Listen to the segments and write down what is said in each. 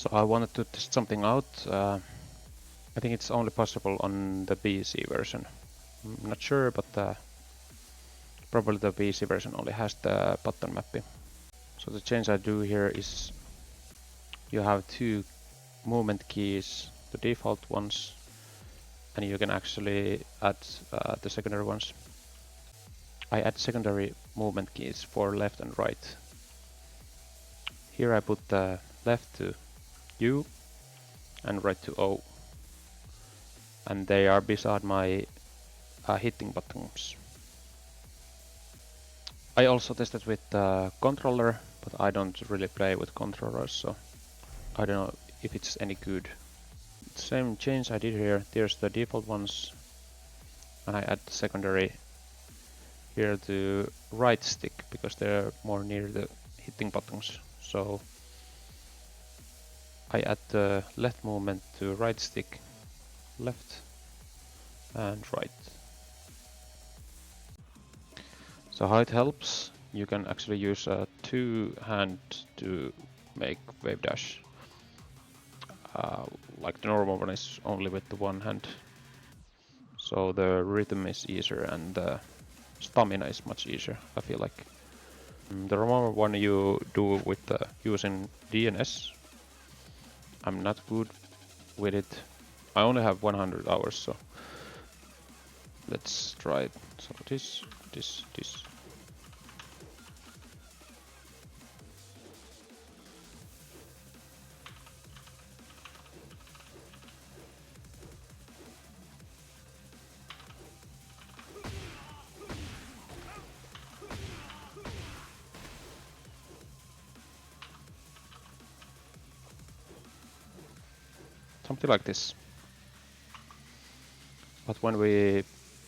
So I wanted to test something out. I think it's only possible on the PC version. I'm not sure, but probably the PC version only has the button mapping. So the change I do here is you have two movement keys, the default ones, and you can actually add the secondary ones. I add secondary movement keys for left and right. Here I put the left to U and right to O, and they are beside my hitting buttons. I also tested with the controller, but I don't really play with controllers, so I don't know if it's any good. Same change I did here. There's the default ones, and I add the secondary here to right stick because they're more near the hitting buttons. So I add the left movement to right stick, left and right. So how it helps, you can actually use a two hand to make Wavedash. Like the normal one is only with the one hand. So the rhythm is easier and the stamina is much easier, I feel like. The normal one you do with using DNS. I'm not good with it. I only have 100 hours, so let's try it. So this. Something like this. But when we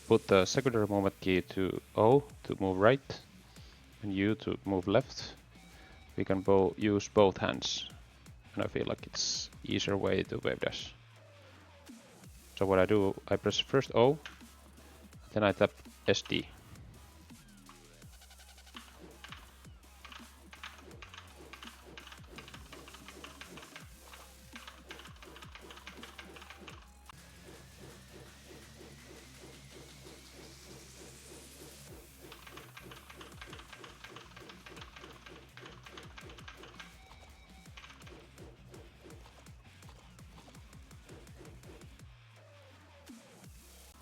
put the secondary movement key to O to move right and U to move left, we can use both hands, and I feel like it's easier way to Wavedash. So what I do, I press first O, then I tap SD.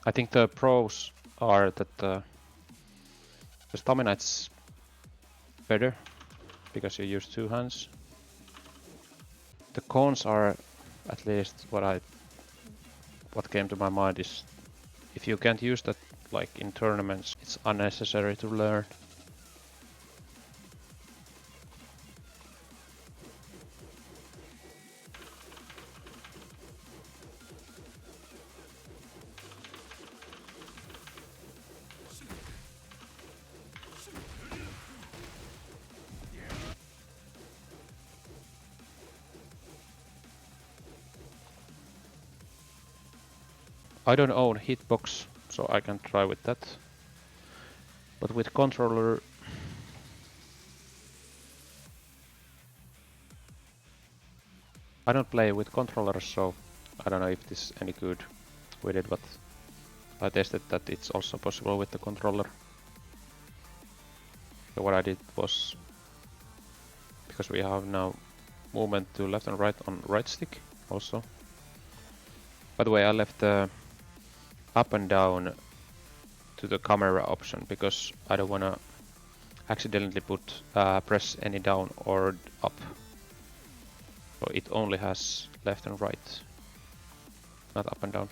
I think the pros are that the stamina is better because you use two hands. The cons are, at least what came to my mind is if you can't use that like in tournaments, it's unnecessary to learn. I don't own hitbox, so I can try with that. But with controller, I don't play with controllers, so I don't know if this is any good with it, but I tested that it's also possible with the controller. So what I did was, because we have now movement to left and right on right stick also. By the way, I left the up and down to the camera option because I don't wanna accidentally press any down or up. So it only has left and right, not up and down.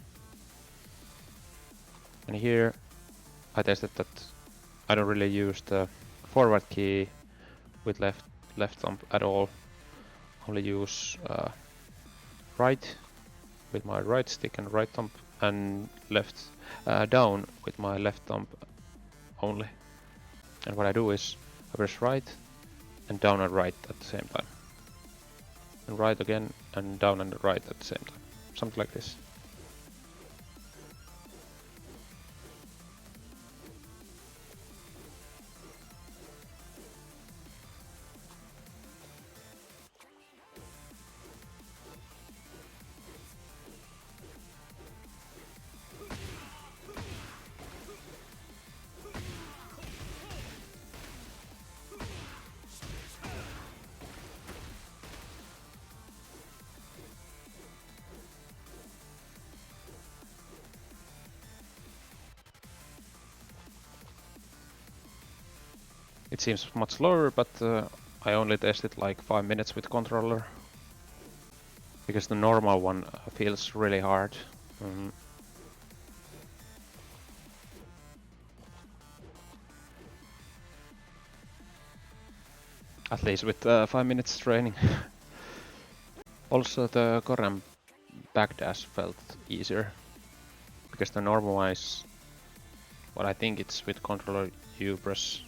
And here I tested that I don't really use the forward key with left thumb at all. Only use right with my right stick and right thumb, and left down with my left thumb only. And what I do is I press right and down and right at the same time. And right again and down and right at the same time. Something like this. It seems much slower, but I only tested like 5 minutes with controller. Because the normal one feels really hard. At least with 5 minutes training. Also the Goran backdash felt easier. Because the normal one is... What I think it's with controller, you press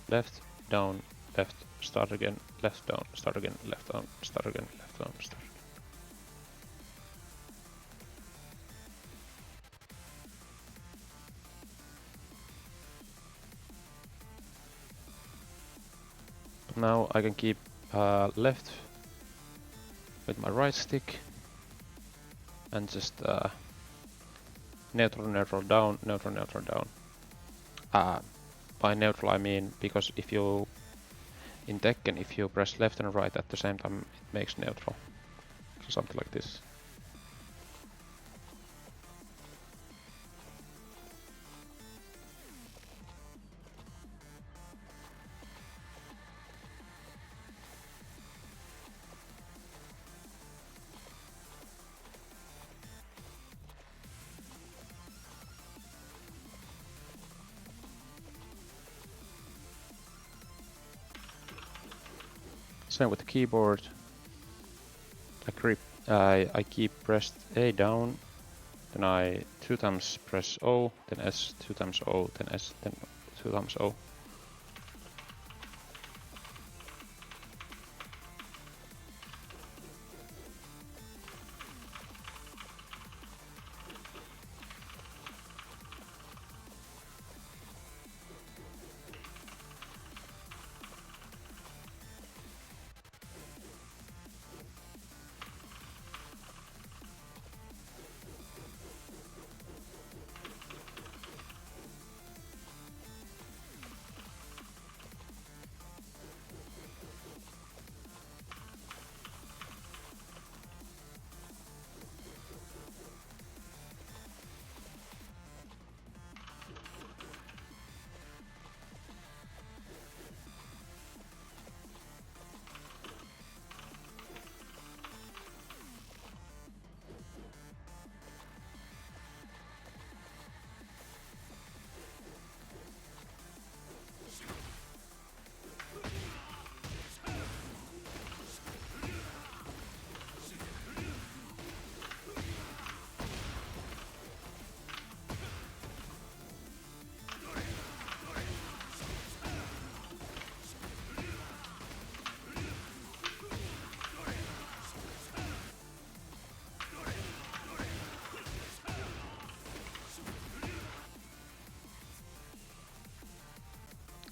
left, down, left, start again, left, down, start again, left, down, start again, left, down, start again. Now I can keep left with my right stick and just neutral, neutral, down, neutral, neutral, down. By neutral I mean because if you in Tekken, if you press left and right at the same time, it makes neutral. So something like this. Same with the keyboard. I keep pressed A down, then I 2 times press O, then S, 2 times O, then S, then 2 times O.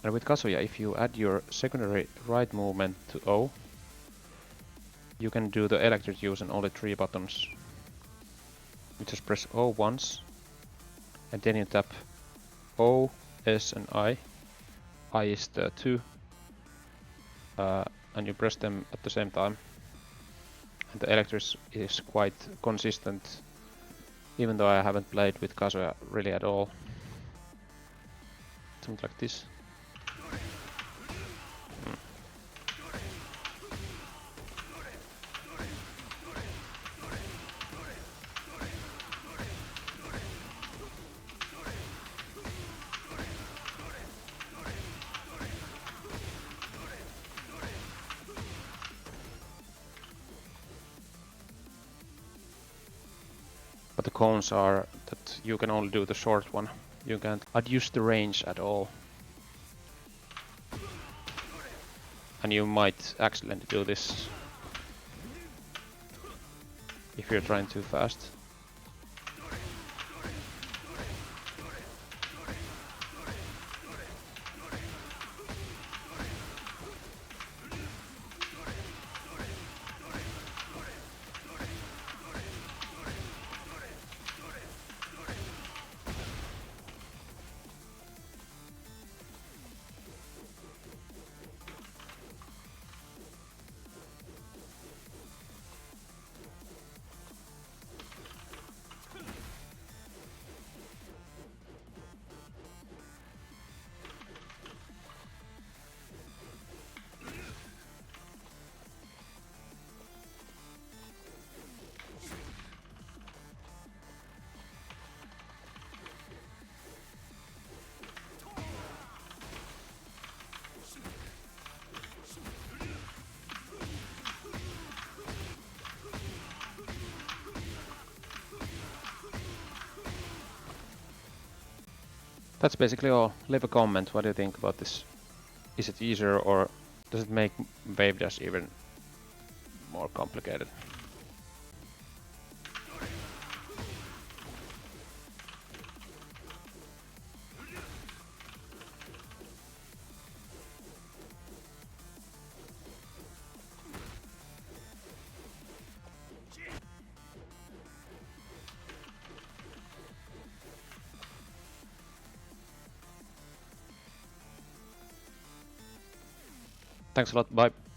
And with Kazuya, if you add your secondary right movement to O, you can do the electric using only 3 buttons. You just press O once, and then you tap O, S and I. I is the 2, and you press them at the same time. And the electric is quite consistent, even though I haven't played with Kazuya really at all. Something like this. But the cons are that you can only do the short one. You can't adjust the range at all. And you might accidentally do this if you're trying too fast. That's basically all. Leave a comment. What do you think about this? Is it easier or does it make Wavedash even more complicated? Thanks a lot. Bye.